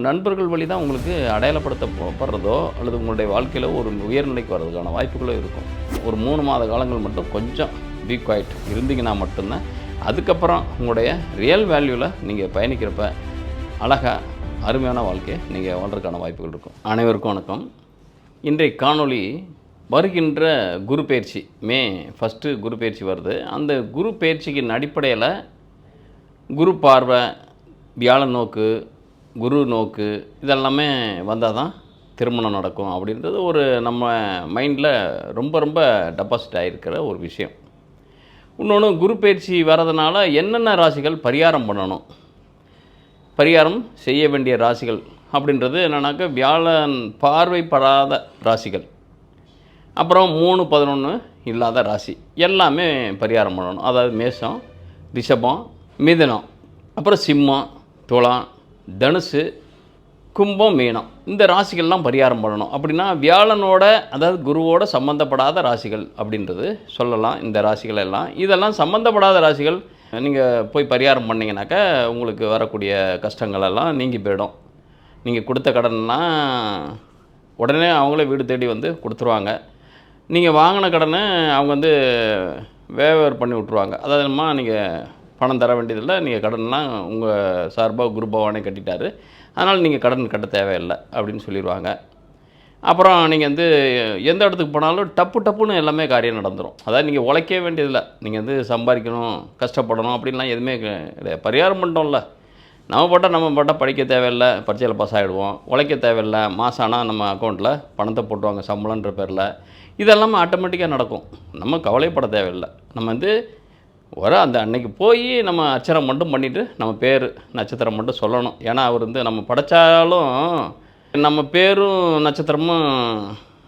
நண்பர்கள் வழி தான் உங்களுக்கு அடையாளப்படுத்தப்படுறதோ அல்லது உங்களுடைய வாழ்க்கையில் ஒரு உயர்நிலைக்கு வர்றதுக்கான வாய்ப்புகளும் இருக்கும். ஒரு 3 மாத காலங்கள் மட்டும் கொஞ்சம் பி குவைட் இருந்தீங்கன்னா மட்டும்தான் அதுக்கப்புறம் உங்களுடைய ரியல் வேல்யூவில் நீங்கள் பயணிக்கிறப்ப அழகாக அருமையான வாழ்க்கையை நீங்கள் வாழ்றதுக்கான வாய்ப்புகள் இருக்கும். அனைவருக்கும் வணக்கம். இன்றைய காணொளி வருகின்ற குரு பயிற்சி மே 1 குரு பயிற்சி வருது. அந்த குரு பயிற்சியின் அடிப்படையில் குரு பார்வை, வியாழன் நோக்கு, குரு நோக்கு இதெல்லாமே வந்தால் தான் திருமணம் நடக்கும் அப்படின்றது ஒரு நம்ம மைண்டில் ரொம்ப டெபாசிட் ஆகிருக்கிற ஒரு விஷயம். இன்னொன்று, குரு பயிற்சி வர்றதுனால என்னென்ன ராசிகள் பரிகாரம் பண்ணணும், பரிகாரம் செய்ய வேண்டிய ராசிகள் அப்படின்றது என்னன்னாக்கா வியாழன் பார்வைப்படாத ராசிகள், அப்புறம் 3, 11 இல்லாத ராசி எல்லாமே பரிகாரம் பண்ணணும். அதாவது மேஷம், ரிஷபம், மிதுனம், அப்புறம் சிம்மம், துலாம், தனுசு, கும்பம், மீனம் இந்த ராசிகள்லாம் பரிகாரம் பண்ணணும். அப்படின்னா வியாழனோட அதாவது குருவோட சம்மந்தப்படாத ராசிகள் அப்படின்றது சொல்லலாம். இந்த ராசிகள் எல்லாம் இதெல்லாம் சம்மந்தப்படாத ராசிகள் நீங்கள் போய் பரிகாரம் பண்ணிங்கனாக்கா உங்களுக்கு வரக்கூடிய கஷ்டங்கள் எல்லாம் நீங்கி போயிடும். நீங்கள் கொடுத்த கடன்லாம் உடனே அவங்களே வீடு தேடி வந்து கொடுத்துருவாங்க. நீங்கள் வாங்கின கடனை அவங்க வந்து வேவர் பண்ணி விட்ருவாங்க. அதாவதுமா நீங்கள் பணம் தர வேண்டியதில்லை, நீங்கள் கடன்லாம் உங்கள் சார்பாக குரு பகவானே கட்டிட்டாரு, அதனால் நீங்கள் கடன் கட்ட தேவையில்லை அப்படின்னு சொல்லிடுவாங்க. அப்புறம் நீங்கள் வந்து எந்த இடத்துக்கு போனாலும் டப்புன்னு எல்லாமே காரியம் நடந்துடும். அதாவது நீங்கள் உழைக்க வேண்டியதில்லை, நீங்கள் வந்து சம்பாதிக்கணும், கஷ்டப்படணும் அப்படின்லாம் எதுவுமே கிடையாது. பரிகாரம் பண்ணிட்டோம்ல, நம்ம பாட்டால் படிக்க தேவையில்லை, பரீட்சையில் பாஸ் ஆகிடுவோம், உழைக்க தேவையில்லை, மாதம் ஆனால் நம்ம அக்கௌண்ட்டில் பணத்தை போட்டுவாங்க சம்பளன்ற பேரில், இதெல்லாமே ஆட்டோமேட்டிக்காக நடக்கும். நம்ம கவலைப்பட தேவையில்லை. நம்ம வந்து அந்த அன்னைக்கு போய் நம்ம அர்ச்சனை மட்டும் பண்ணிவிட்டு நம்ம பேர் நட்சத்திரம் மட்டும் சொல்லணும். ஏன்னா அவர் வந்து நம்ம படைச்சாலும் நம்ம பேரும் நட்சத்திரமும்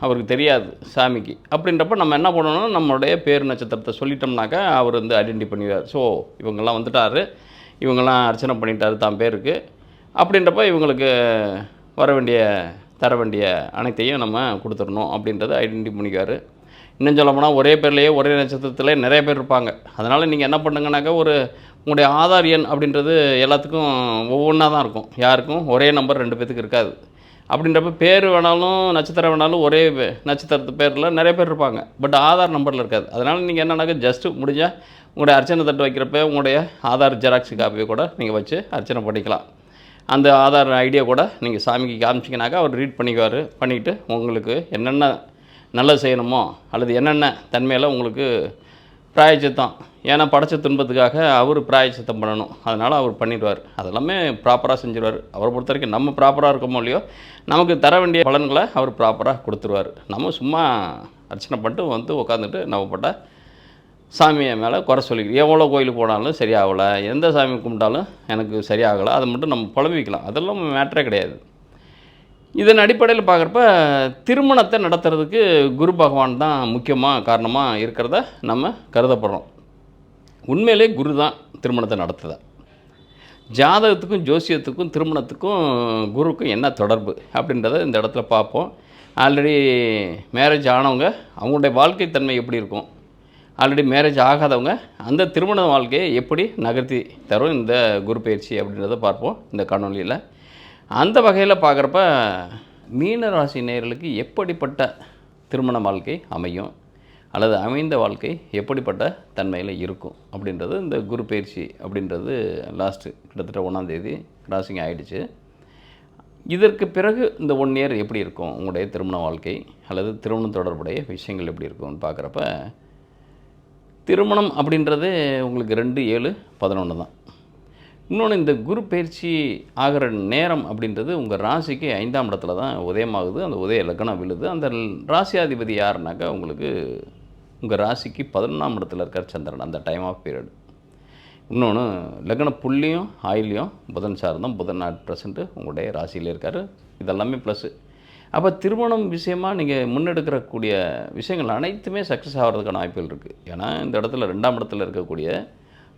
அவருக்கு தெரியாது சாமிக்கு. அப்படின்றப்ப நம்ம என்ன பண்ணணும், நம்மளுடைய பேர் நட்சத்திரத்தை சொல்லிட்டோம்னாக்கா அவர் வந்து ஐடென்டி பண்ணிடுவார். ஸோ இவங்கெல்லாம் வந்துட்டார், இவங்கெல்லாம் அர்ச்சனை பண்ணிட்டாரு தான் பேருக்கு, அப்படின்றப்ப இவங்களுக்கு வர வேண்டிய தர வேண்டிய அனைத்தையும் நம்ம கொடுத்துடணும் அப்படின்றத ஐடென்டி பண்ணிக்குவார். இன்னும் சொல்ல போனால் ஒரே பேர்லேயே ஒரே நட்சத்திரத்தில் நிறைய பேர் இருப்பாங்க. அதனால் நீங்கள் என்ன பண்ணுங்கனாக்கா உங்களுடைய ஆதார் எண் அப்படின்றது எல்லாத்துக்கும் ஒவ்வொன்றா தான் இருக்கும். யாருக்கும் ஒரே நம்பர் 2 பேர்த்துக்கு இருக்காது. அப்படின்றப்ப பேர் வேணாலும் நட்சத்திரம் வேணாலும் ஒரே நட்சத்திரத்து பேரில் நிறைய பேர் இருப்பாங்க, பட் ஆதார் நம்பரில் இருக்காது. அதனால் நீங்கள் என்னன்னாக்கா ஜஸ்ட்டு முடிஞ்சால் உங்களுடைய அர்ச்சனை தட்டு வைக்கிறப்ப உங்களுடைய ஆதார் ஜெராக்ஸ் காப்பியை கூட நீங்கள் வச்சு அர்ச்சனை பண்ணிக்கலாம். அந்த ஆதார் ஐடியா கூட நீங்கள் சாமிக்கு காமிச்சிங்கனாக்கா அவர் ரீட் பண்ணிக்குவார். பண்ணிவிட்டு உங்களுக்கு என்னென்ன நல்லது செய்யணுமோ அல்லது என்னென்ன தன்மையில் உங்களுக்கு பிராயச்சித்தம், ஏன்னா படைச்ச துன்பத்துக்காக அவர் பிராயச்சித்தம் பண்ணணும், அதனால் அவர் பண்ணிடுவார். அதெல்லாமே ப்ராப்பராக செஞ்சுருவார். அவரை பொறுத்த வரைக்கும் நம்ம ப்ராப்பராக இருக்கோமோ இல்லையோ நமக்கு தர வேண்டிய பலன்களை அவர் ப்ராப்பராக கொடுத்துருவார். நம்ம சும்மா அர்ச்சனை பண்ணிட்டு வந்து உட்காந்துட்டு நம்ம போட்ட சாமியை மேலே குறை சொல்லிக்கிறோம். எவ்வளோ கோயிலுக்கு போனாலும் சரியாகலை, எந்த சாமி கும்பிட்டாலும் எனக்கு சரியாகலை, அதை மட்டும் நம்ம புலம்பிக்கலாம். அதெல்லாம் மேட்டரே கிடையாது. இதன் அடிப்படையில் பார்க்குறப்ப திருமணத்தை நடத்துறதுக்கு குரு பகவான் தான் முக்கியமாக காரணமாக இருக்கிறத நம்ம கருதப்படுறோம். உண்மையிலே குரு தான் திருமணத்தை நடத்துதா. ஜாதகத்துக்கும் ஜோசியத்துக்கும் திருமணத்துக்கும் குருவுக்கும் என்ன தொடர்பு அப்படின்றத இந்த இடத்துல பார்ப்போம். ஆல்ரெடி மேரேஜ் ஆனவங்க அவங்களுடைய வாழ்க்கை தன்மை எப்படி இருக்கும், ஆல்ரெடி மேரேஜ் ஆகாதவங்க அந்த திருமண வாழ்க்கையை எப்படி நகர்த்தி தரும் இந்த குரு பயிற்சி அப்படின்றத பார்ப்போம் இந்த காணொலியில். அந்த வகையில் பார்க்குறப்ப மீன ராசி நேயர்களுக்கு எப்படிப்பட்ட திருமண வாழ்க்கை அமையும் அல்லது அமைந்த வாழ்க்கை எப்படிப்பட்ட தன்மையில் இருக்கும் அப்படின்றது இந்த குரு பயிற்சி அப்படின்றது லாஸ்ட்டு கிட்டத்தட்ட 1ஆம் தேதி கிராசிங் ஆகிடுச்சு. இதற்கு பிறகு இந்த 1 இயர் எப்படி இருக்கும் உங்களுடைய திருமண வாழ்க்கை அல்லது திருமணம் தொடர்புடைய விஷயங்கள் எப்படி இருக்கும்னு பார்க்குறப்ப திருமணம் அப்படின்றது உங்களுக்கு 2, 7, 11 தான். இன்னொன்று, இந்த குரு பயிற்சி ஆகிற நேரம் அப்படின்றது உங்கள் ராசிக்கு 5ஆம் இடத்துல தான் உதயமாகுது. அந்த உதய லக்னம் விழுது. அந்த ராசியாதிபதி யாருனாக்கா உங்களுக்கு உங்கள் ராசிக்கு 11ஆம் இடத்துல இருக்கார் சந்திரன், அந்த டைம் ஆஃப் பீரியட். இன்னொன்று, லக்ன புள்ளியும் ஆயிலையும் புதன் சார்ந்தம், புதன் 100% உங்களுடைய ராசியில் இருக்கார். இதெல்லாமே ப்ளஸ்ஸு. அப்போ திருமணம் விஷயமாக நீங்கள் முன்னெடுக்கக்கூடிய விஷயங்கள் அனைத்துமே சக்ஸஸ் ஆகிறதுக்கான வாய்ப்புகள் இருக்குது. ஏன்னா இந்த இடத்துல 2ஆம் இடத்துல இருக்கக்கூடிய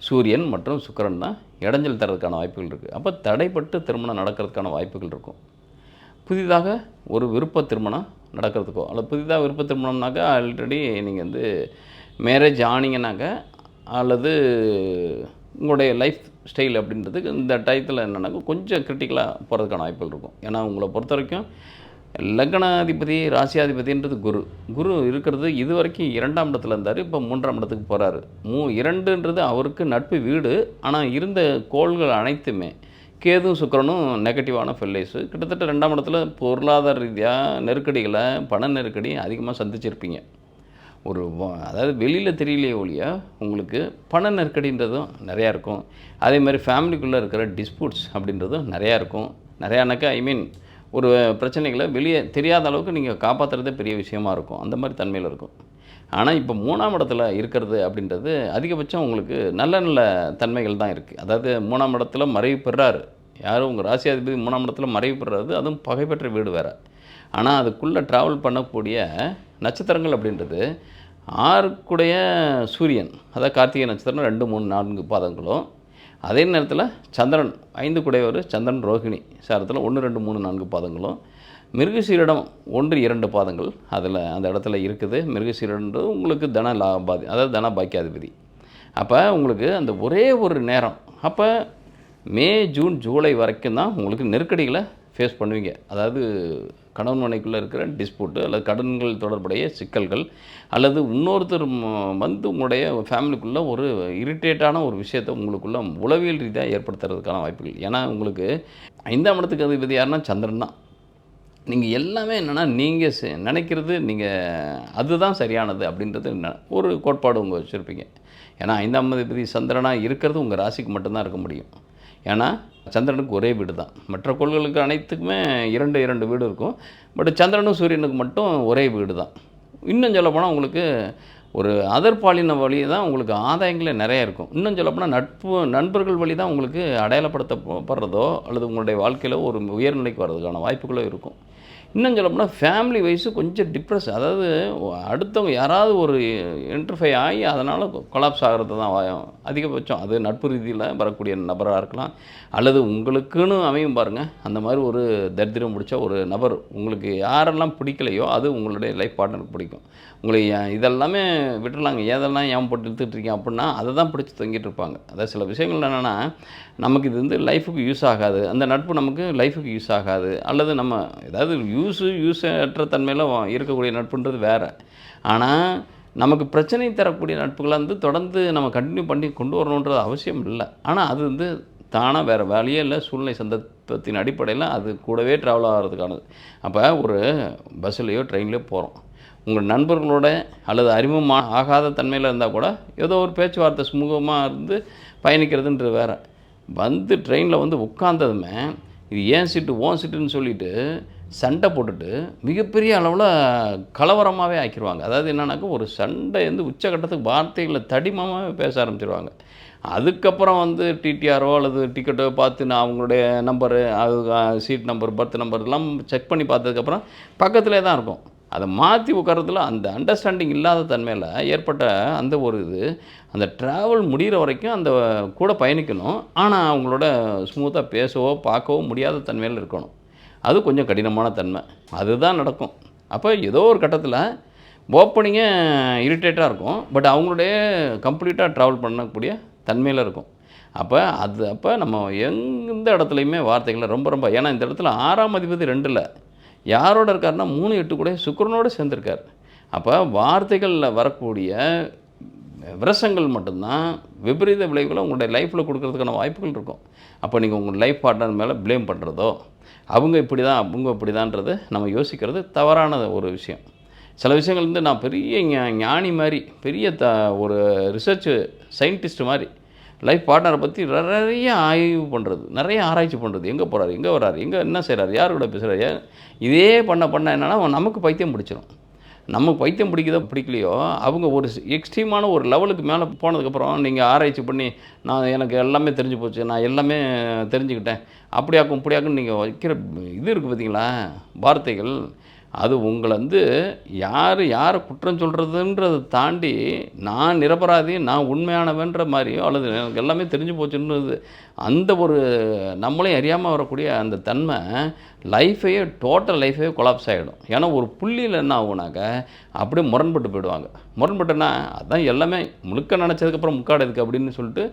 சூரியன் மற்றும் சுக்கிரன் தான் இடைஞ்சல் தரதுக்கான வாய்ப்புகள் இருக்குது. அப்போ தடைப்பட்டு திருமணம் நடக்கிறதுக்கான வாய்ப்புகள் இருக்கும். புதிதாக ஒரு விருப்ப திருமணம் நடக்கிறதுக்கோ அல்லது புதிதாக விருப்ப திருமணம்னாக்கா ஆல்ரெடி நீங்கள் வந்து மேரேஜ் ஆனீங்கன்னாக்கா அல்லது உங்களுடைய லைஃப் ஸ்டைல் அப்படின்றதுக்கு இந்த டயத்தில் என்னென்னாக்கா கொஞ்சம் கிரிட்டிக்கலாக போகிறதுக்கான வாய்ப்புகள் இருக்கும். ஏன்னா உங்களை பொறுத்த வரைக்கும் லக்னாதிபதி, ராசியாதிபதின்றது குரு. குரு இருக்கிறது இதுவரைக்கும் 2ஆம் இடத்துல இருந்தார். இப்போ 3ஆம் இடத்துக்கு போகிறாரு. 2ன்றது அவருக்கு நட்பு வீடு. ஆனால் இருந்த கோள்கள் அனைத்துமே கேதுவும் சுக்கிரனும் நெகட்டிவான ஃபெல்லைஸு. கிட்டத்தட்ட 2ஆம் இடத்துல பொருளாதார ரீதியாக நெருக்கடிகளை, பண நெருக்கடி அதிகமாக சந்திச்சிருப்பீங்க. அதாவது வெளியில் தெரியலையே ஒழிய உங்களுக்கு பண நெருக்கடின்றதும் நிறையா இருக்கும். அதே மாதிரி ஃபேமிலிக்குள்ளே இருக்கிற டிஸ்பியூட்ஸ் அப்படின்றதும் நிறையா இருக்கும். நிறையானாக்கா ஒரு பிரச்சனைகளை வெளியே தெரியாத அளவுக்கு நீங்கள் காப்பாற்றுறதே பெரிய விஷயமா இருக்கும். அந்த மாதிரி தன்மையில் இருக்கும். ஆனால் இப்போ 3ஆம் இடத்துல இருக்கிறது அப்படின்றது அதிகபட்சம் உங்களுக்கு நல்ல நல்ல தன்மைகள் தான் இருக்குது. அதாவது 3ஆம் இடத்துல மறைவு பெறாரு. யாரும் உங்கள் ராசியாதிபதி 3ஆம் இடத்துல மறைவு பெறாது. அதுவும் பகை பெற்ற வீடு வேறு. ஆனால் அதுக்குள்ளே ட்ராவல் பண்ணக்கூடிய நட்சத்திரங்கள் அப்படின்றது 6க்குடைய சூரியன், அதாவது கார்த்திகை நட்சத்திரம் 2, 3, 4 பாதங்களும், அதே நேரத்தில் சந்திரன் 5க்குடையவர் சந்திரன் ரோகிணி சாரத்தில் 1, 2, 3, 4 பாதங்களும், மிருகசீரிடம் 1, 2 பாதங்கள் அதில் அந்த இடத்துல இருக்குது. மிருகசீரிடன்றது உங்களுக்கு தன லாபாதி, அதாவது தன பாக்கியாதிபதி. அப்போ உங்களுக்கு அந்த ஒரே ஒரு நேரம், அப்போ மே, ஜூன், ஜூலை வரைக்கும் தான் உங்களுக்கு நெருக்கடிகளை ஃபேஸ் பண்ணுவீங்க. அதாவது கணவன் மனைக்குள்ளே இருக்கிற டிஸ்பியூட்டு அல்லது கடன்கள் தொடர்புடைய சிக்கல்கள், அல்லது இன்னொருத்தர் வந்து உங்களுடைய ஃபேமிலிக்குள்ளே ஒரு இரிட்டேட்டான ஒரு விஷயத்தை உங்களுக்குள்ளே உளவியல் ரீதியாக ஏற்படுத்துறதுக்கான வாய்ப்புகள். ஏன்னா உங்களுக்கு 5ஆம் இடத்துக்கு அதிபதி யாருன்னா சந்திரன் தான். நீங்கள் எல்லாமே என்னென்னா நீங்கள் நினைக்கிறது அதுதான் சரியானது அப்படின்றது ஒரு கோட்பாடு உங்கள் வச்சுருப்பீங்க. ஏன்னா 5ஆம் அதிபதி சந்திரனாக இருக்கிறது உங்கள் ராசிக்கு மட்டும்தான் இருக்க முடியும். ஏன்னா சந்திரனுக்கு ஒரே வீடு தான். மற்ற கோள்களுக்கு அனைத்துக்குமே 2 வீடு இருக்கும். பட் சந்திரனும் சூரியனுக்கு மட்டும் ஒரே வீடு தான். இன்னும் சொல்லப்போனால் உங்களுக்கு ஒரு அதர்பாலின வழி தான் உங்களுக்கு ஆதாயங்களே நிறைய இருக்கும். இன்னும் சொல்லப்போனால் நண்பர்கள் வழி தான் உங்களுக்கு அடையாளப்படுத்தப்படுறதோ அல்லது உங்களுடைய வாழ்க்கையில் ஒரு உயர்நிலைக்கு வர்றதுக்கான வாய்ப்புகளும் இருக்கும். இன்னும் சொல்லப்போனால் ஃபேமிலி வைஸு கொஞ்சம் டிப்ரெஸ், அதாவது அடுத்தவங்க யாராவது ஒரு இன்டர்ஃபை ஆகி அதனால் கொலாப்ஸ் ஆகிறது தான் அதிகபட்சம். அது நட்பு ரீதியில் வரக்கூடிய நபராக இருக்கலாம், அல்லது உங்களுக்குன்னு அமையும் பாருங்கள். அந்த மாதிரி ஒரு தரித்திரம் பிடிச்ச ஒரு நபர் உங்களுக்கு யாரெல்லாம் பிடிக்கலையோ அது உங்களுடைய லைஃப் பார்ட்னருக்கு பிடிக்கும். உங்களை இதெல்லாமே விட்டுடலாங்க, ஏதெல்லாம் ஏன் போட்டு இழுத்துட்ருக்கீங்க அப்படின்னா அதை தான் பிடிச்சி தொங்கிட்டு இருப்பாங்க. அதாவது சில விஷயங்கள் என்னென்னா நமக்கு இது லைஃபுக்கு யூஸ் ஆகாது, அந்த நட்பு நமக்கு லைஃபுக்கு யூஸ் ஆகாது, அல்லது நம்ம ஏதாவது யூஸ் அற்ற தன்மையில் இருக்கக்கூடிய நட்புன்றது வேறு. ஆனால் நமக்கு பிரச்சனை தரக்கூடிய நட்புகளை தொடர்ந்து நம்ம கண்டினியூ பண்ணி கொண்டு வரணுன்றது அவசியம் இல்லை. ஆனால் அது தானாக வேறு வேலையே இல்லை, சூழ்நிலை சந்தர்ப்பத்தின் அடிப்படையில் அது கூடவே ட்ராவல் ஆகிறதுக்கானது. அப்போ ஒரு பஸ்ஸுலேயோ ட்ரெயின்லேயோ போகிறோம், உங்கள் நண்பர்களோட அல்லது அறிமுகமாக ஆகாத தன்மையில் இருந்தால் கூட ஏதோ ஒரு பேச்சுவார்த்தை சுமூகமாக இருந்து பயணிக்கிறதுன்றது வேறு. ட்ரெயினில் உட்கார்ந்ததுமே இது ஏன் சீட்டு ஓன் சீட்டுன்னு சொல்லிவிட்டு சண்டை போட்டுட்டு மிகப்பெரிய அளவில் கலவரமாகவே ஆக்கிடுவாங்க. அதாவது என்னன்னாக்கா ஒரு சண்டை உச்சக்கட்டத்துக்கு வார்த்தைகளை தடிமமாகவே பேச ஆரம்பிச்சிடுவாங்க. அதுக்கப்புறம் டிடிஆரோ அல்லது டிக்கெட்டோ பார்த்து நான் அவங்களுடைய நம்பரு, அது சீட் நம்பர், பர்த் நம்பர் எல்லாம் செக் பண்ணி பார்த்ததுக்கப்புறம் பக்கத்திலே தான் இருக்கும். அதை மாற்றி உட்காரத்துல அந்த அண்டர்ஸ்டாண்டிங் இல்லாத தன்மையில் ஏற்பட்ட அந்த அந்த ட்ராவல் முடிகிற வரைக்கும் அந்த கூட பயணிக்கணும். ஆனால் அவங்களோட ஸ்மூத்தாக பேசவோ பார்க்கவோ முடியாத தன்மையில் இருக்கணும். அது கொஞ்சம் கடினமான தன்மை, அதுதான் நடக்கும். அப்போ ஏதோ ஒரு கட்டத்தில் ஓப்பனிங்கே இரிட்டேட்டாக இருக்கும், பட் அவங்களுடைய கம்ப்ளீட்டாக ட்ராவல் பண்ணக்கூடிய தன்மையில் இருக்கும். அப்போ நம்ம எந்த இடத்துலையுமே வார்த்தைகளை ரொம்ப ஏன்னா இந்த இடத்துல 6ஆம் அதிபதி 2ல் யாரோட இருக்காருன்னா 3, 8 கூட சுக்கிரனோடு சேர்ந்துருக்கார். அப்போ வார்த்தைகளில் வரக்கூடிய விரசங்கள் மட்டும்தான் விபரீத விளைவுகளை உங்களுடைய லைஃப்பில் கொடுக்கறதுக்கான வாய்ப்புகள் இருக்கும். அப்போ நீங்கள் உங்கள் லைஃப் பார்ட்னர் மேலே ப்ளேம் பண்ணுறதோ அவங்க இப்படி தான் அவங்க இப்படி தான்றது நம்ம யோசிக்கிறது தவறான ஒரு விஷயம். சில விஷயங்கள் நான் பெரிய ஞானி மாதிரி, பெரிய ஒரு ரிசர்ச் சயின்டிஸ்ட் மாதிரி லைஃப் பார்ட்னரை பற்றி நிறைய ஆய்வு பண்ணுறது, நிறைய ஆராய்ச்சி பண்ணுறது, எங்கே போகிறாரு, எங்கே வர்றாரு, எங்கே என்ன செய்கிறாரு, யார் கூட பேசுகிறாரு, இதே பண்ண என்னென்னா நமக்கு பைத்தியம் பிடிச்சிடும். நமக்கு பைத்தியம் பிடிக்குதோ பிடிக்கலையோ அவங்க ஒரு எக்ஸ்ட்ரீமான ஒரு லெவலுக்கு மேலே போனதுக்கப்புறம் நீங்கள் ஆராய்ச்சி பண்ணி எனக்கு எல்லாமே தெரிஞ்சு போச்சு, நான் எல்லாமே தெரிஞ்சுக்கிட்டேன், அப்படியாக்கும் இப்படியாக்குன்னு நீங்கள் வைக்கிற இருக்குது பார்த்தீங்களா வார்த்தைகள், அது உங்களை யாரை குற்றம் சொல்கிறதுன்றதை தாண்டி நான் நிரபராதி, நான் உண்மையானவன்ற மாதிரியோ அல்லது எனக்கு எல்லாமே தெரிஞ்சு போச்சுன்றது அந்த ஒரு நம்மளே அறியாமல் வரக்கூடிய அந்த தன்மை லைஃபையே டோட்டல் லைஃபே கொலாப்ஸ் ஆகிடும். ஏன்னா ஒரு புள்ளியில் என்ன ஆகுனாக்க அப்படியே முரண்பட்டு போயிடுவாங்க. முரண்பட்டுன்னா அதான் எல்லாமே முழுக்க நினச்சதுக்கப்புறம் முக்காடு எதுக்கு அப்படின்னு சொல்லிட்டு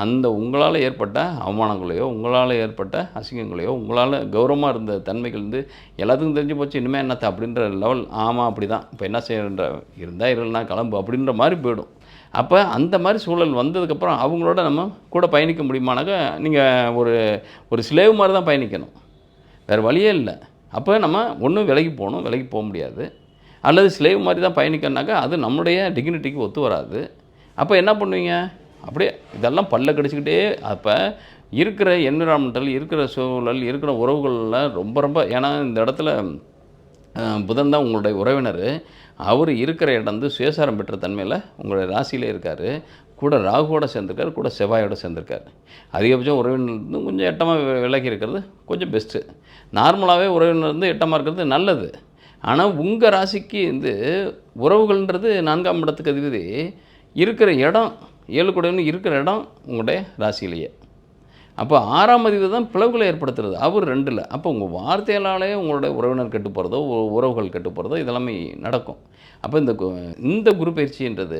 அந்த உங்களால் ஏற்பட்ட அவமானங்களையோ உங்களால் ஏற்பட்ட அசிங்கங்களையோ உங்களால் கௌரவமாக இருந்த தன்மைகள் வந்து எல்லாத்துக்கும் தெரிஞ்சு போச்சு, இனிமேல் என்னத்த அப்படின்ற லெவல். ஆமாம் அப்படி தான், இப்போ என்ன செய்யன்ற இருந்தால் இல்லைனா கிளம்பு அப்படின்ற மாதிரி போயிடும். அப்போ அந்த மாதிரி சூழல் வந்ததுக்கப்புறம் அவங்களோட நம்ம கூட பயணிக்க முடியுமானாக்கா நீங்கள் ஒரு ஒரு ஸ்லேவ் மாதிரி தான் பயணிக்கணும், வேறு வழியே இல்லை. அப்போ நம்ம ஒன்றும் விலகி போகணும், விலகி போக முடியாது. அல்லது ஸ்லேவ் மாதிரி தான் பயணிக்கணுனாக்கா அது நம்முடைய டிக்னிட்டிக்கு ஒத்து வராது. அப்போ என்ன பண்ணுவீங்க, அப்படியே இதெல்லாம் பல்ல கடிச்சிக்கிட்டே. அப்போ இருக்கிற என்விரான்மெண்டல், இருக்கிற சூழல், இருக்கிற உறவுகளில் ரொம்ப ரொம்ப, ஏன்னா இந்த இடத்துல புதன் தான் உங்களுடைய உறவினர். அவர் இருக்கிற இடம் வந்து சுயசாரம் பெற்ற தன்மையில் உங்களுடைய ராசியிலே இருக்கார். கூட ராகுவோட சேர்ந்துருக்கார், கூட செவ்வாயோட சேர்ந்துருக்கார். அதிகபட்சம் உறவினர் வந்து கொஞ்சம் எட்டமாக விலகி இருக்கிறது கொஞ்சம் பெஸ்ட்டு. நார்மலாகவே உறவினர் வந்து எட்டமாக இருக்கிறது நல்லது. ஆனால் உங்கள் ராசிக்கு வந்து உறவுகள்ன்றது 4ஆம் இடத்துக்கு அதிபதி இருக்கிற இடம் 7 கூடன்னு இருக்கிற இடம் உங்களுடைய ராசியிலேயே. அப்போ 6ஆம் அதிபதி தான் பிளவுகளை ஏற்படுத்துறது, அவர் 2ல். அப்போ உங்கள் வார்த்தையாலே உங்களுடைய உறவினர் கெட்டு போகிறதோ உறவுகள் கெட்டு போகிறதோ இதெல்லாமே நடக்கும். அப்போ இந்த குரு பயிற்சின்றது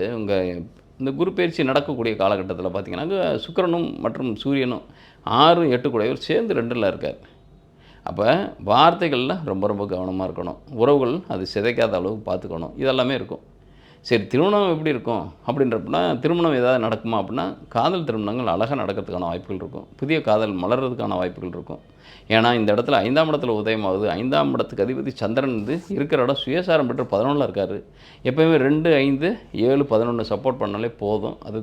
இந்த குரு பயிற்சி நடக்கக்கூடிய காலகட்டத்தில் பார்த்திங்கன்னா சுக்கிரனும் மற்றும் சூரியனும் 6, 8 கூடையவர் சேர்ந்து 2ல் இருக்கார். அப்போ வார்த்தைகளில் ரொம்ப ரொம்ப கவனமாக இருக்கணும், உறவுகள் அது சிதைக்காத அளவுக்கு பார்த்துக்கணும், இதெல்லாமே இருக்கும். சரி, திருமணம் எப்படி இருக்கும் அப்படின்றப்பனா, திருமணம் ஏதாவது நடக்குமா அப்படின்னா, காதல் திருமணங்கள் அழகாக நடக்கிறதுக்கான வாய்ப்புகள் இருக்கும், புதிய காதல் மலர்றதுக்கான வாய்ப்புகள் இருக்கும். ஏன்னா இந்த இடத்துல 5ஆம் இடத்துல உதயமாகுது. 5ஆம் இடத்துக்கு அதிபதி சந்திரன் வந்து இருக்கிற இடம் சுயசாரம் பெற்று 11ல் இருக்கார். எப்போயுமே 2, 5, 7, 11 சப்போர்ட் பண்ணாலே போதும், அது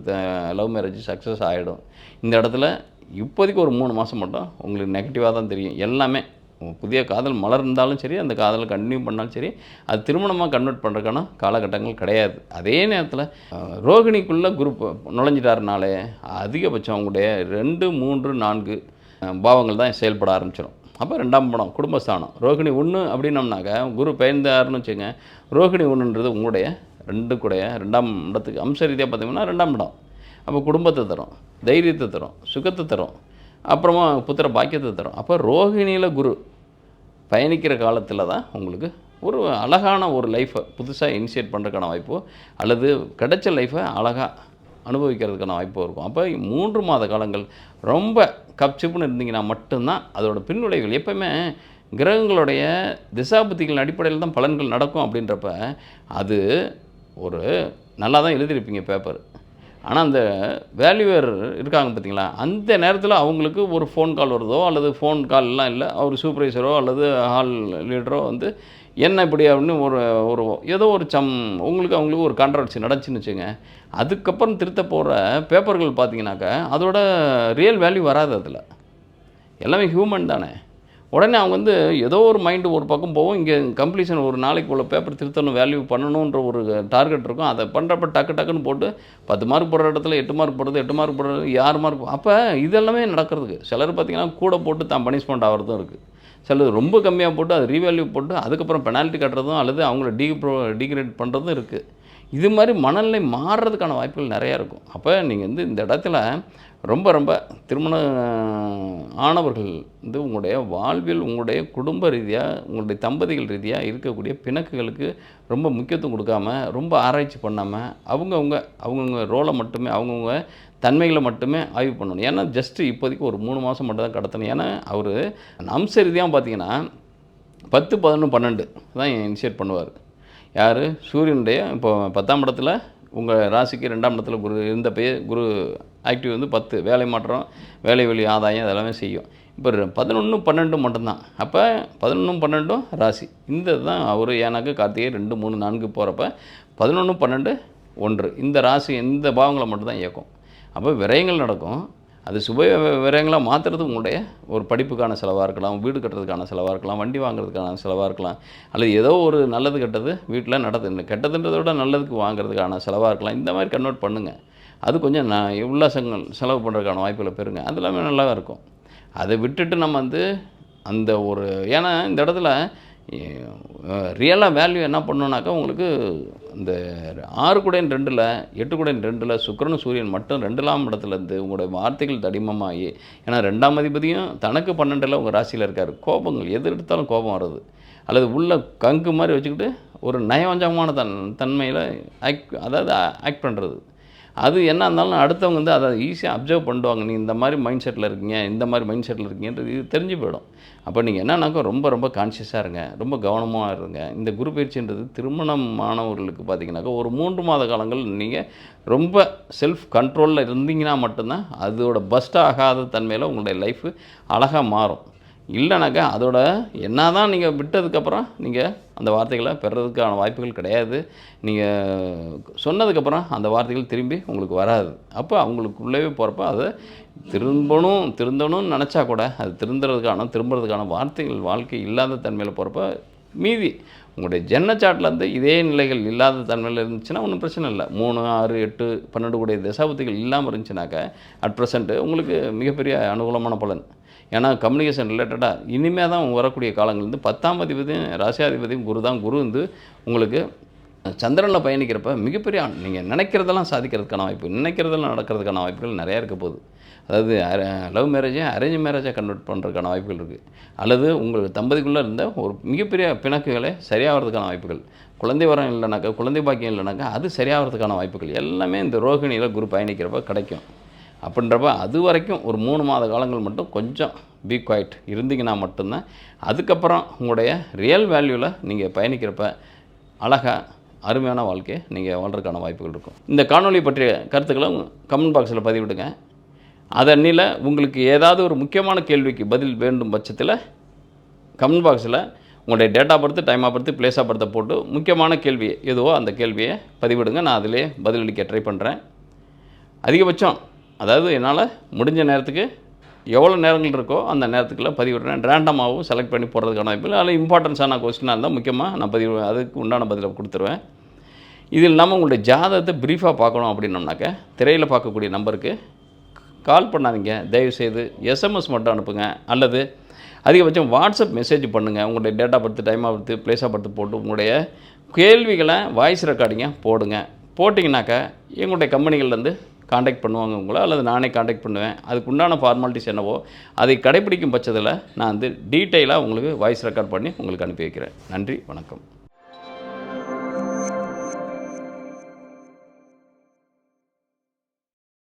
லவ் மேரேஜ் சக்ஸஸ் ஆகிடும். இந்த இடத்துல இப்போதைக்கு ஒரு 3 மாதம் மட்டும் உங்களுக்கு நெகட்டிவாக தான் தெரியும். எல்லாமே புதிய காதல் மலர்ந்தாலும் சரி, அந்த காதலை கண்டினியூ பண்ணாலும் சரி, அது திருமணமாக கன்வெர்ட் பண்ணுறதுக்கான காலகட்டங்கள் கிடையாது. அதே நேரத்தில் ரோகிணிக்குள்ளே குரூப் நுழைஞ்சிட்டாருனாலே அதிகபட்சம் அவங்களுடைய 2, 3, 4 பாவங்கள் தான் செயல்பட ஆரம்பிச்சிடும். அப்போ 2ஆம் படம் குடும்பஸ்தானம் ரோகிணி 1 அப்படின்னம்னாக்க குரு பயந்தாருன்னு வச்சுங்க. ரோகிணி 1ன்றது உங்களுடைய 2 கூடைய 2ஆம் இடத்துக்கு அம்ச ரீதியாக பார்த்திங்கன்னா 2ஆம் இடம். அப்போ குடும்பத்தை தரும், தைரியத்தை தரும், சுகத்தை தரும், அப்புறமா புத்திர பாக்கியத்தை தரும். அப்போ ரோகிணியில் குரு பயணிக்கிற காலத்தில் தான் உங்களுக்கு ஒரு அழகான ஒரு லைஃப்பை புதுசாக இனிஷியேட் பண்ணுறதுக்கான வாய்ப்போ அல்லது கிடைச்ச லைஃப்பை அழகாக அனுபவிக்கிறதுக்கான வாய்ப்பு இருக்கும். அப்போ 3 மாத காலங்கள் ரொம்ப கப்சிப்புன்னு இருந்தீங்கன்னா மட்டும்தான் அதோட பின்விளைவுகள். எப்போயுமே கிரகங்களுடைய திசாபுத்திகளின் அடிப்படையில் தான் பலன்கள் நடக்கும். அப்படின்றப்ப அது ஒரு நல்லா தான் எழுதியிருப்பீங்க பேப்பர், ஆனால் அந்த வேல்யூவர் இருக்காங்க பார்த்தீங்களா, அந்த நேரத்தில் அவங்களுக்கு ஒரு ஃபோன் கால் வருதோ அல்லது ஃபோன் கால்லாம் இல்லை, அவர் சூப்பர்வைசரோ அல்லது ஹால் லீடரோ வந்து என்ன இப்படி அப்படின்னு ஒரு ஏதோ ஒரு அவங்களுக்கு ஒரு கான்ட்ரவர்சி நடந்துச்சுன்னு வச்சுங்க. அதுக்கப்புறம் திருத்த போகிற பேப்பர்கள் பார்த்தீங்கன்னாக்கா அதோட ரியல் வேல்யூ வராது. அதில் எல்லாமே ஹியூமன் தானே. உடனே அவங்க வந்து ஏதோ ஒரு மைண்டு ஒரு பக்கம் போகும், இங்கே கம்ப்ளீஷன் ஒரு நாளைக்கு உள்ள பேப்பர் திருத்தணும், வேல்யூ பண்ணணுன்ற ஒரு டார்கெட் இருக்கும். அதை பண்ணுறப்ப டக்குன்னு போட்டு 10 மார்க் போடுற இடத்துல 8 மார்க் போடுறது, 8 மார்க் போடுறது, 6 மார்க். அப்போ இதெல்லாமே நடக்கிறதுக்கு சிலர் பார்த்திங்கன்னா கூட போட்டு தான் பனிஷ்மெண்ட் ஆகிறதும் இருக்குது. சிலர் ரொம்ப கம்மியாக போட்டு அது ரீவேல்யூ போட்டு அதுக்கப்புறம் பெனால்ட்டி கட்டுறதும் அல்லது அவங்கள டீக்ரேட் பண்ணுறதும் இருக்குது. இது மாதிரி மனநிலை மாறுறதுக்கான வாய்ப்புகள் நிறையா இருக்கும். அப்போ நீங்கள் வந்து இந்த இடத்துல ரொம்ப ரொம்ப திருமண ஆனவர்கள் வந்து உங்களுடைய வாழ்வில் உங்களுடைய குடும்ப ரீதியாக உங்களுடைய தம்பதிகள் ரீதியாக இருக்கக்கூடிய பிணக்குகளுக்கு ரொம்ப முக்கியத்துவம் கொடுக்காம, ரொம்ப ஆராய்ச்சி பண்ணாமல் அவங்கவுங்க ரோலை மட்டுமே அவங்கவுங்க தன்மைகளை மட்டுமே ஆய்வு பண்ணணும். ஏன்னா ஜஸ்ட்டு இப்போதைக்கு ஒரு 3 மாதம் மட்டும் தான் கடத்தணும். ஏன்னா அவர் அம்ச ரீதியாக பார்த்தீங்கன்னா 10, 11, 12 தான் இனிஷியேட் பண்ணுவார். யார்? சூரியனுடைய இப்போ 10ஆம் இடத்துல உங்கள் ராசிக்கு 2ஆம் இடத்துல குரு இருந்த குரு ஆக்டிவ் வந்து 10 வேலை மாற்றம், வேலை வெளி ஆதாயம் இதெல்லாமே செய்யும். இப்போ 11, 12 மட்டும்தான். அப்போ 11, 12 ராசி இந்த தான் அவர். ஏன்னாக்க கார்த்திகை 2, 3, 4 போகிறப்ப 11, 12, 1 இந்த ராசி இந்த பாவங்களை மட்டும்தான் இயக்கும். அப்போ விரயங்கள் நடக்கும். அது சுப விரயங்களாக மாற்றுறது உங்களுடைய ஒரு படிப்புக்கான செலவாக இருக்கலாம், வீடு கட்டுறதுக்கான செலவாக இருக்கலாம், வண்டி வாங்குறதுக்கான செலவாக இருக்கலாம், அல்லது ஏதோ ஒரு நல்லது கெட்டது வீட்டில் நடக்குது, கெட்டதுன்றதை விட நல்லதுக்கு வாங்குறதுக்கான செலவாக இருக்கலாம். இந்த மாதிரி கன்வெர்ட் பண்ணுங்கள். அது கொஞ்சம் உல்லாசங்கள் செலவு பண்ணுறதுக்கான வாய்ப்புகளை பெறுங்க. அது எல்லாமே நல்லா இருக்கும். அதை விட்டுட்டு நம்ம வந்து அந்த ஒரு ஏன்னா இந்த இடத்துல ரியலாக வேல்யூ என்ன பண்ணணுனாக்கா உங்களுக்கு இந்த 6 கூடையன் 2ல் 8 கூடையன் 2ல் சுக்கிரன் சூரியன் மட்டும் 2ஆம் இடத்துலேருந்து உங்களுடைய வார்த்தைகள் தடிமமாகி, ஏன்னா 2ஆம் அதிபதியும் தனக்கு 12ல் உங்கள் ராசியில் இருக்கார். கோபங்கள் எது எடுத்தாலும் கோபம் வருது, அல்லது உள்ள கங்கு மாதிரி வச்சுக்கிட்டு ஒரு நயவஞ்சகமான தன்மையில் அதாவது ஆக்ட் பண்ணுறது. அது என்ன இருந்தாலும் அடுத்தவங்க வந்து அதை ஈஸியாக அப்சர்வ் பண்ணுவாங்க. நீங்கள் இந்த மாதிரி மைண்ட் செட்டில் இருக்கீங்க, இந்த மாதிரி மைண்ட் செட்டில் இருக்கீங்கன்றது இது தெரிஞ்சு போயிடும். அப்போ நீங்கள் என்னன்னாக்கா ரொம்ப கான்ஷியஸாக இருங்க, ரொம்ப கவனமாக இருங்க. இந்த குரு பயிற்சின்றது திருமணமானவர்களுக்கு பார்த்தீங்கன்னாக்கா ஒரு 3 மாத காலங்கள் நீங்கள் ரொம்ப செல்ஃப் கண்ட்ரோலில் இருந்தீங்கன்னா மட்டும்தான் அதோட பஸ்ட் ஆகாத தன்மையில் உங்களுடைய லைஃபு அழகாக மாறும். இல்லைனாக்கா அதோட என்ன தான் நீங்கள் விட்டதுக்கப்புறம் நீங்கள் அந்த வார்த்தைகளை பெறுறதுக்கான வாய்ப்புகள் கிடையாது. நீங்கள் சொன்னதுக்கப்புறம் அந்த வார்த்தைகள் திரும்பி உங்களுக்கு வராது. அப்போ அவங்களுக்குள்ளேயே போகிறப்ப அதை திருந்தணும்னு நினச்சா கூட அது திரும்புறதுக்கான வார்த்தைகள் வாழ்க்கை இல்லாத தன்மையில் போகிறப்ப மீதி உங்களுடைய ஜென்மச்சாட்டிலேருந்து இதே நிலைகள் இல்லாத தன்மையில் இருந்துச்சுன்னா ஒன்றும் பிரச்சனை இல்லை. 3, 6, 8, 12 கூடிய தசாபுத்திகள் இல்லாமல் இருந்துச்சுனாக்கா அட் ப்ரெசென்ட்டு உங்களுக்கு மிகப்பெரிய அனுகூலமான பலன். ஏன்னா கம்யூனிகேஷன் ரிலேட்டடாக இனிமேல் தான் வரக்கூடிய காலங்கள் வந்து 10ஆம் அதிபதியும் ராசியாதிபதியும் குரு தான். குரு வந்து உங்களுக்கு சந்திரனில் பயணிக்கிறப்ப மிகப்பெரிய நீங்கள் நினைக்கிறதெல்லாம் சாதிக்கிறதுக்கான வாய்ப்பு, நினைக்கிறதெல்லாம் நடக்கிறதுக்கான வாய்ப்புகள் நிறையா இருக்க போகுது. அதாவது லவ் மேரேஜை அரேஞ்ச் மேரேஜாக கன்வெர்ட் பண்ணுறதுக்கான வாய்ப்புகள் இருக்குது. அல்லது உங்கள் தம்பதிக்குள்ளே இருந்த ஒரு மிகப்பெரிய பிணக்குகளை சரியாகிறதுக்கான வாய்ப்புகள், குழந்தை வரம் இல்லைனாக்கா, குழந்தை பாக்கியம் இல்லைனாக்கா அது சரியாகிறதுக்கான வாய்ப்புகள் எல்லாமே இந்த ரோகிணியில் குரு பயணிக்கிறப்ப கிடைக்கும். அப்படின்றப்ப அது வரைக்கும் ஒரு 3 மாத காலங்கள் மட்டும் கொஞ்சம் பி குவைட் இருந்தீங்கன்னா மட்டும்தான் அதுக்கப்புறம் உங்களுடைய ரியல் வேல்யூவில் நீங்கள் பயணிக்கிறப்ப அழகாக அருமையான வாழ்க்கையை நீங்கள் வாழ்கிறதுக்கான வாய்ப்புகள் இருக்கும். இந்த காணொலி பற்றிய கருத்துக்களை கமெண்ட் பாக்ஸில் பதிவிடுங்க. அதன்னில உங்களுக்கு ஏதாவது ஒரு முக்கியமான கேள்விக்கு பதில் வேண்டும் பட்சத்தில் கமெண்ட் பாக்ஸில் உங்களுடைய date of birth, time of birth, place of பர்த்தை போட்டு முக்கியமான கேள்வி எதுவோ அந்த கேள்வியை பதிவிடுங்க. நான் அதிலே பதிலளிக்க ட்ரை பண்ணுறேன். அதிகபட்சம் அதாவது என்னால் முடிஞ்ச நேரத்துக்கு எவ்வளோ நேரங்கள் இருக்கோ அந்த நேரத்துக்குள்ள பதிவிடுறேன். ரேண்டமாகவும் செலக்ட் பண்ணி போடுறதுக்கான வாய்ப்பு இல்லை. அதில் இம்பார்ட்டன்ஸான கொஸ்டினாக இருந்தால் முக்கியமாக நான் அதுக்கு உண்டான பதிலை கொடுத்துருவேன். இதில் இல்லாமல் உங்களுடைய ஜாதகத்தை ப்ரீஃபாக பார்க்கணும் அப்படின்னோம்னாக்க திரையில் பார்க்கக்கூடிய நம்பருக்கு கால் பண்ணாதீங்க. தயவுசெய்து எஸ்எம்எஸ் மட்டும் அனுப்புங்க, அல்லது அதிகபட்சம் வாட்ஸ்அப் மெசேஜ் பண்ணுங்கள். உங்களுடைய date of birth, time of birth, place of birth போட்டு உங்களுடைய கேள்விகளை வாய்ஸ் ரெக்கார்டிங்காக போடுங்க. போட்டிங்கனாக்கா எங்களுடைய கம்பெனிகள்லேருந்து காண்டாக்ட் பண்ணுவாங்க உங்களை, அல்லது நானே காண்டாக்ட் பண்ணுவேன். அதுக்கு உண்டான ஃபார்மாலிட்டிஸ் என்னவோ அதை கடைப்பிடிக்கும் பட்சத்தில் நான் வந்து டீட்டெயிலாக உங்களுக்கு வாய்ஸ் ரெக்கார்ட் பண்ணி உங்களுக்கு அனுப்பி வைக்கிறேன். நன்றி, வணக்கம்.